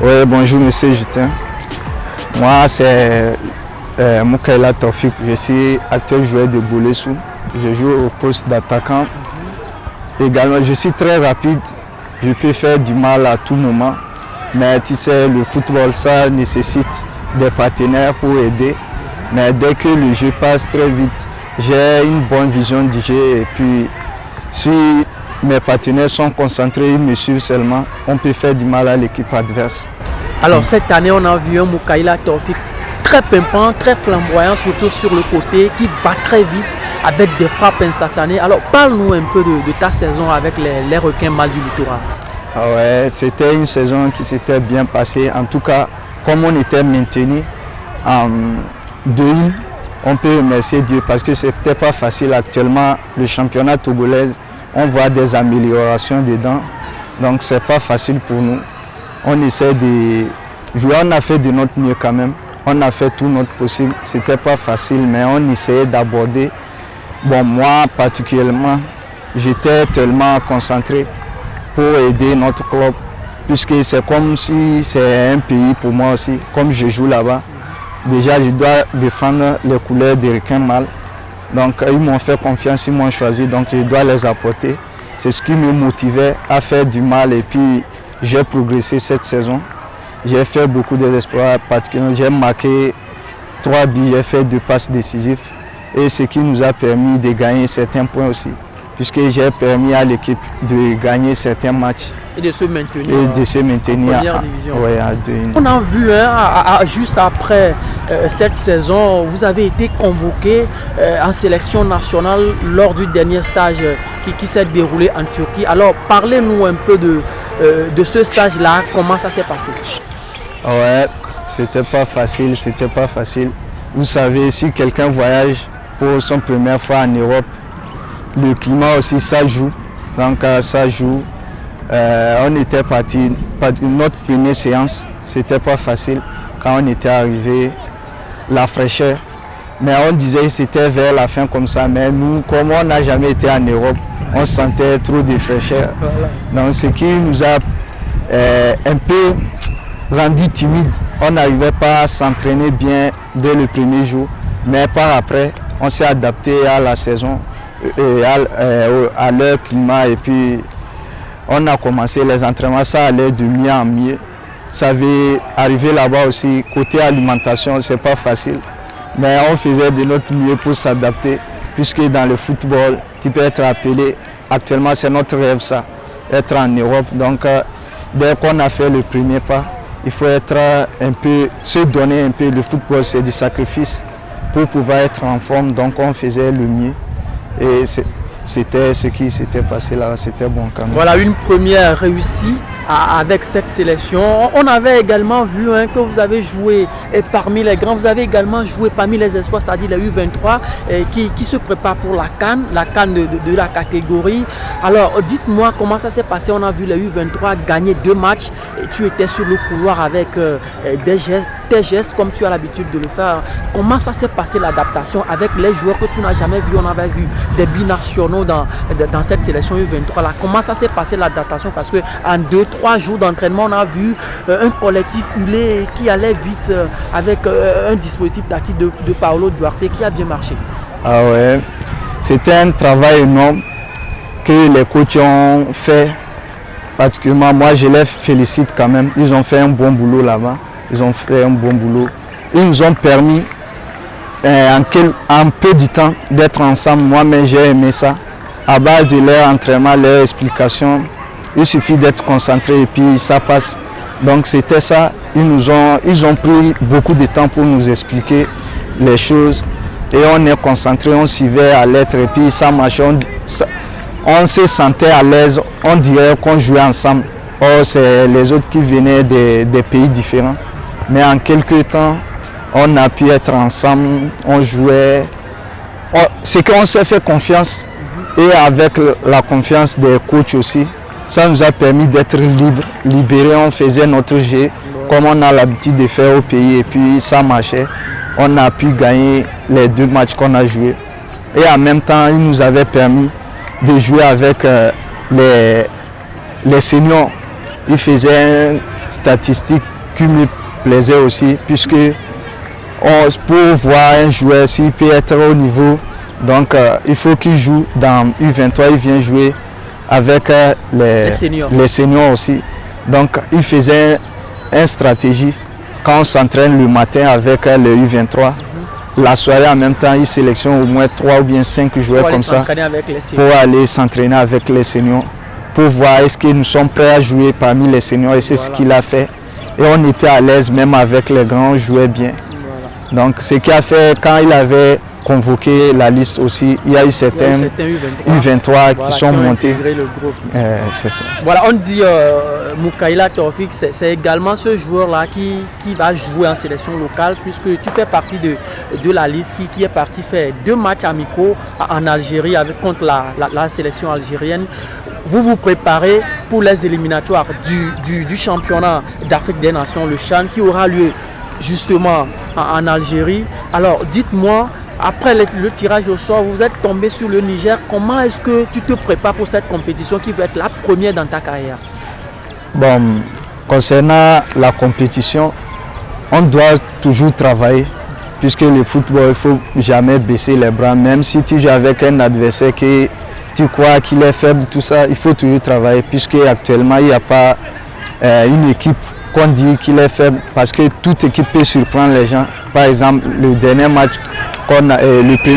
Oui, bonjour Monsieur Justin. Moi, c'est Moukaila Taufik. Je suis actuel joueur de Bolessou. Je joue au poste d'attaquant. Également, je suis très rapide. Je peux faire du mal à tout moment. Mais tu sais, le football, ça nécessite des partenaires pour aider. Mais dès que le jeu passe très vite, j'ai une bonne vision du jeu. Et puis, si mes partenaires sont concentrés, ils me suivent seulement, on peut faire du mal à l'équipe adverse. Alors cette année, on a vu un Moukaila Taufik très pimpant, très flamboyant, surtout sur le côté, qui va très vite avec des frappes instantanées. Alors parle-nous un peu de ta saison avec les requins mâles du littoral. Ah ouais, c'était une saison qui s'était bien passée. En tout cas, comme on était maintenu en 2-1, on peut remercier Dieu parce que c'était pas facile actuellement. Le championnat togolais, on voit des améliorations dedans. Donc c'est pas facile pour nous. On essaie de jouer, on a fait de notre mieux quand même. On a fait tout notre possible. C'était pas facile, mais on essayait d'aborder. Bon, moi particulièrement, j'étais tellement concentré pour aider notre club, puisque c'est comme si c'est un pays pour moi aussi. Comme je joue là-bas, déjà je dois défendre les couleurs des requins mâles. Donc ils m'ont fait confiance, ils m'ont choisi, donc je dois les apporter. C'est ce qui me motivait à faire du mal et puis j'ai progressé cette saison. J'ai fait beaucoup d'espoirs, particulièrement j'ai marqué 3 buts, j'ai fait 2 passes décisives et ce qui nous a permis de gagner certains points aussi, puisque j'ai permis à l'équipe de gagner certains matchs. Et de se maintenir, en première division. Ouais, à 2-1. On a vu, juste après cette saison, vous avez été convoqué en sélection nationale lors du dernier stage qui s'est déroulé en Turquie. Alors parlez-nous un peu de ce stage-là, comment ça s'est passé? Ouais, c'était pas facile, c'était pas facile. Vous savez, si quelqu'un voyage pour son première fois en Europe, le climat aussi ça joue. Donc ça joue. On était parti, notre première séance, c'était pas facile quand on était arrivé, la fraîcheur. Mais on disait que c'était vers la fin comme ça, mais nous, comme on n'a jamais été en Europe, on sentait trop de fraîcheur. Donc ce qui nous a un peu rendu timide. On n'arrivait pas à s'entraîner bien dès le premier jour, mais par après, on s'est adapté à la saison, et à leur climat et puis on a commencé les entraînements, ça allait de mieux en mieux. Ça avait arrivé là-bas aussi, côté alimentation, c'est pas facile. Mais on faisait de notre mieux pour s'adapter, puisque dans le football, tu peux être appelé. Actuellement, c'est notre rêve ça, être en Europe. Donc, dès qu'on a fait le premier pas, il faut être un peu, se donner un peu. Le football, c'est du sacrifice pour pouvoir être en forme. Donc, on faisait le mieux. Et c'était ce qui s'était passé là, c'était bon quand même. Voilà une première réussie avec cette sélection. On avait également vu que vous avez joué parmi les grands, vous avez également joué parmi les espoirs, c'est-à-dire les U23 qui se préparent pour la CAN de la catégorie. Alors dites-moi comment ça s'est passé. On a vu les U23 gagner 2 matchs et tu étais sur le couloir avec tes gestes comme tu as l'habitude de le faire. Comment ça s'est passé l'adaptation avec les joueurs que tu n'as jamais vus? On avait vu des binationaux dans cette sélection U23 là. Comment ça s'est passé l'adaptation? Parce qu'en 2-3 jours d'entraînement, on a vu un collectif hulé qui allait vite avec un dispositif tactique de Paolo Duarte qui a bien marché. Ah ouais, c'était un travail énorme que les coachs ont fait. Particulièrement, moi je les félicite quand même. Ils ont fait un bon boulot là-bas. Ils ont fait un bon boulot. Ils nous ont permis en peu de temps d'être ensemble. Moi-même j'ai aimé ça. À base de leur entraînement, leur explication, il suffit d'être concentré et puis ça passe. Donc c'était ça. Ils ont pris beaucoup de temps pour nous expliquer les choses. Et on est concentré, on suivait à l'être et puis ça marchait. On se sentait à l'aise, on dirait qu'on jouait ensemble. Or, c'est les autres qui venaient des pays différents. Mais en quelques temps, on a pu être ensemble, on jouait. C'est qu'on s'est fait confiance et avec la confiance des coachs aussi, ça nous a permis d'être libérés. On faisait notre jeu comme on a l'habitude de faire au pays et puis ça marchait. On a pu gagner les 2 matchs qu'on a joués. Et en même temps, il nous avait permis de jouer avec les seniors. Ils faisaient une statistique qui me plaisait aussi, puisque pour voir un joueur s'il peut être au niveau, donc il faut qu'il joue dans U23, il vient jouer avec les seniors aussi. Donc il faisait une stratégie quand on s'entraîne le matin avec le U23. La soirée en même temps, il sélectionne au moins 3 ou bien 5 joueurs comme ça pour aller s'entraîner avec les seniors, pour voir est-ce que nous sommes prêts à jouer parmi les seniors, et c'est ce qu'il a fait. Et on était à l'aise même avec les grands, on jouait bien. Donc ce qui a fait, quand il avait convoqué la liste aussi, il y a eu certains U23 qui sont montés. C'est ça. Voilà, on dit Moukaïla Taoufik, c'est également ce joueur-là qui va jouer en sélection locale, puisque tu fais partie de la liste qui est parti faire 2 matchs amicaux en Algérie contre la sélection algérienne. Vous vous préparez pour les éliminatoires du championnat d'Afrique des Nations, le CHAN, qui aura lieu justement en Algérie. Alors dites-moi, après le tirage au sort, vous êtes tombé sur le Niger. Comment est-ce que tu te prépares pour cette compétition qui va être la première dans ta carrière? Bon, concernant la compétition, on doit toujours travailler, puisque le football, il ne faut jamais baisser les bras. Même si tu joues avec un adversaire qui tu crois qu'il est faible, tout ça, il faut toujours travailler, puisque actuellement il n'y a pas une équipe qu'on dit qu'il est faible, parce que toute équipe peut surprendre les gens. Par exemple, le premier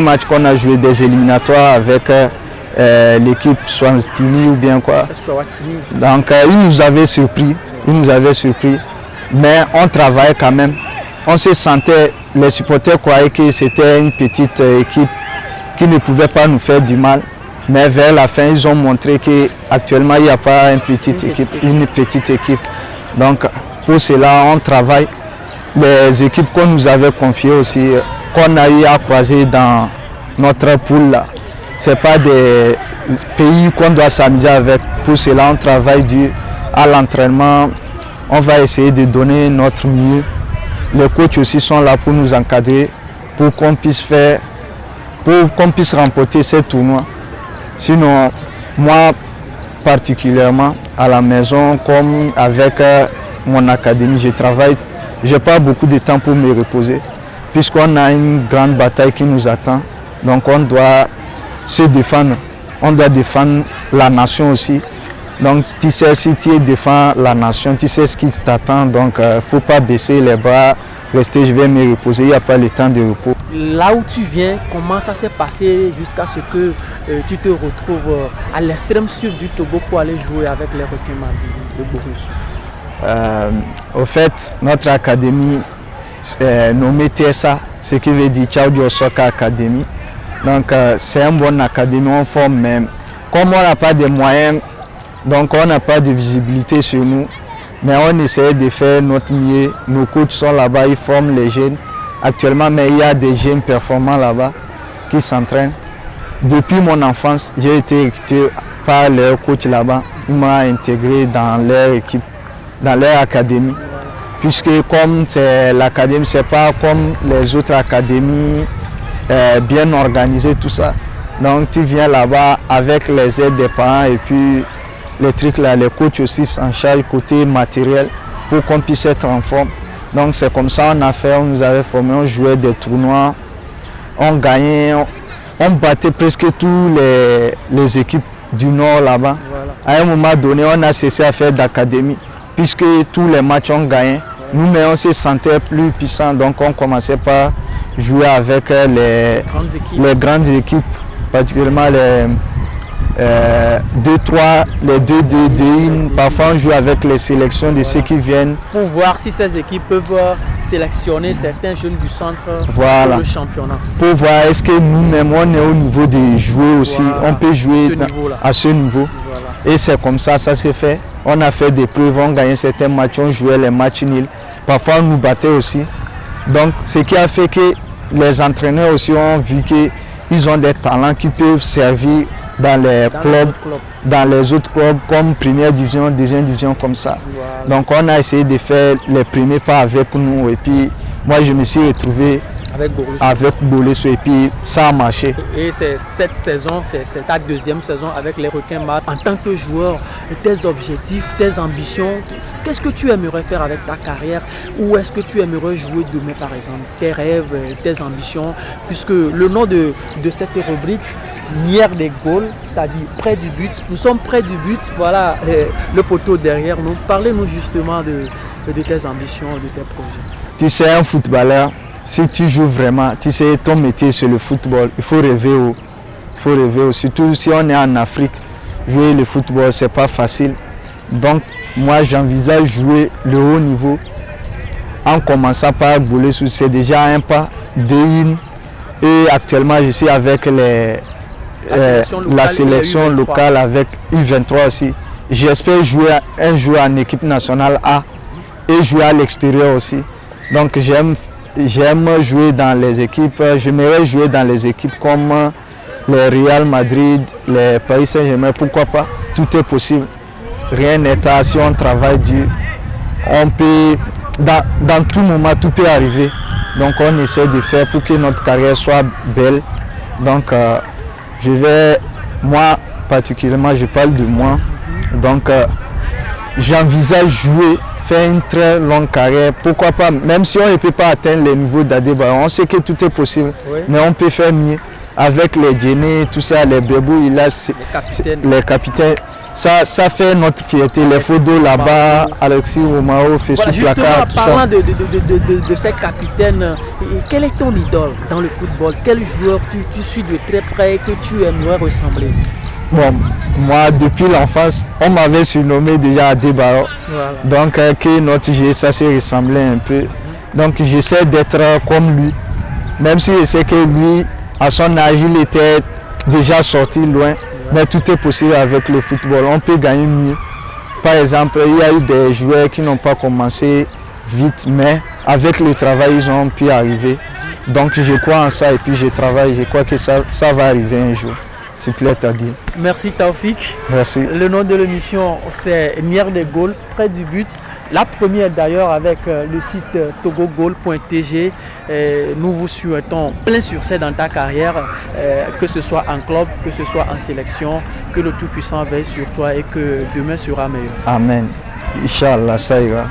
match qu'on a joué des éliminatoires avec l'équipe Swatini ou bien quoi. Donc il nous avait surpris, mais on travaille quand même. On se sentait, les supporters croyaient que c'était une petite équipe qui ne pouvait pas nous faire du mal. Mais vers la fin, ils ont montré qu'actuellement, il n'y a pas une petite équipe. Donc, pour cela, on travaille. Les équipes qu'on nous avait confiées aussi, qu'on a eu à croiser dans notre poule, ce n'est pas des pays qu'on doit s'amuser avec. Pour cela, on travaille dur à l'entraînement. On va essayer de donner notre mieux. Les coachs aussi sont là pour nous encadrer, pour qu'on puisse remporter ces tournois. Sinon, moi particulièrement à la maison, comme avec mon académie, je travaille. Je n'ai pas beaucoup de temps pour me reposer, puisqu'on a une grande bataille qui nous attend. Donc on doit se défendre. On doit défendre la nation aussi. Donc tu sais, si tu défends la nation, tu sais ce qui t'attend. Donc il ne faut pas baisser les bras, rester, je vais me reposer, il n'y a pas le temps de repos. Là où tu viens, comment ça s'est passé jusqu'à ce que tu te retrouves à l'extrême sud du Togo pour aller jouer avec les Requins Mardi de Borussia? Au fait, notre académie est nommée TSA, ce qui veut dire Tchao Soccer Academy. Donc c'est une bonne académie, on forme même. Comme on n'a pas de moyens, donc on n'a pas de visibilité sur nous, mais on essaie de faire notre mieux. Nos coachs sont là-bas, ils forment les jeunes. Actuellement, mais il y a des jeunes performants là-bas qui s'entraînent. Depuis mon enfance, j'ai été recruté par leur coach là-bas. Il m'a intégré dans leur équipe, dans leur académie. Puisque comme c'est l'académie, ce n'est pas comme les autres académies bien organisées, tout ça. Donc tu viens là-bas avec les aides des parents et puis les trucs là, les coachs aussi s'en chargent côté matériel pour qu'on puisse être en forme. Donc c'est comme ça on a fait, on nous avait formé, on jouait des tournois, on gagnait, on battait presque toutes les équipes du Nord là-bas. Voilà. À un moment donné, on a cessé à faire d'académie, puisque tous les matchs on gagnait. Nous, mais on se sentait plus puissants, donc on commençait par jouer avec les grandes équipes, particulièrement les 2-3, les 2-2-1. Parfois on joue avec les sélections de ceux qui viennent. Pour voir si ces équipes peuvent sélectionner certains jeunes du centre pour le championnat. Pour voir est-ce que nous-mêmes on est au niveau de jouer aussi, on peut jouer à ce niveau. Voilà. Et c'est comme ça, ça s'est fait. On a fait des preuves, on gagnait certains matchs, on jouait les matchs nuls. Parfois on nous battait aussi. Donc ce qui a fait que les entraîneurs aussi ont vu qu'ils ont des talents qui peuvent servir dans les clubs, dans les autres clubs comme première division, deuxième division comme ça. Voilà. Donc on a essayé de faire les premiers pas avec nous et puis moi je me suis retrouvé Avec Bolesso et puis ça a marché. Et c'est cette saison, c'est ta deuxième saison avec les Requins Mâles. En tant que joueur, tes objectifs, tes ambitions, qu'est-ce que tu aimerais faire avec ta carrière? Où est-ce que tu aimerais jouer demain par exemple? Tes rêves, tes ambitions, puisque le nom de cette rubrique, Nière des Gaules, c'est-à-dire près du but. Nous sommes près du but, voilà le poteau derrière nous. Parlez-nous justement de tes ambitions, de tes projets. Tu sais, un footballeur, si tu joues vraiment, tu sais, ton métier c'est le football, il faut rêver haut. Il faut rêver haut. Surtout si on est en Afrique, jouer le football, c'est pas facile. Donc, moi, j'envisage jouer le haut niveau en commençant par Bolesso. C'est déjà un pas, deux hymnes. Et actuellement, je suis avec la sélection locale avec U23 aussi. J'espère jouer un jour en équipe nationale A et jouer à l'extérieur aussi. Donc j'aime jouer dans les équipes. J'aimerais jouer dans les équipes comme le Real Madrid, les Paris Saint-Germain. Pourquoi pas? Tout est possible. Rien n'est tard si on travaille dur. On peut, dans tout moment, tout peut arriver. Donc on essaie de faire pour que notre carrière soit belle. Donc moi particulièrement, je parle de moi. Donc j'envisage jouer, faire une très longue carrière. Pourquoi pas, même si on ne peut pas atteindre les niveaux d'Adeba, on sait que tout est possible. Oui. Mais on peut faire mieux. Avec les Djenné, tout ça, les Bébou, les capitaines. Ça fait notre fierté, les photos là-bas, Alexis Romao, Fessou Plaka, tout ça. Parlant de ces capitaines, quel est ton idole dans le football? Quel joueur tu suis de très près que tu aimerais ressembler? Bon, moi, depuis l'enfance, on m'avait surnommé déjà Adébao. Voilà. Donc, que notre jeu, ça se ressemblait un peu. Donc, j'essaie d'être comme lui. Même si je sais que lui, à son âge, il était déjà sorti loin. Mais tout est possible avec le football. On peut gagner mieux. Par exemple, il y a eu des joueurs qui n'ont pas commencé vite, mais avec le travail, ils ont pu arriver. Donc, je crois en ça et puis je travaille. Je crois que ça va arriver un jour. S'il te plaît, à dire. Merci Taoufik. Merci. Le nom de l'émission, c'est Nière des Gaules, près du but. La première d'ailleurs avec le site togogol.tg. Nous vous souhaitons plein succès dans ta carrière, que ce soit en club, que ce soit en sélection, que le Tout-Puissant veille sur toi et que demain sera meilleur. Amen. Inch'Allah, ça ira.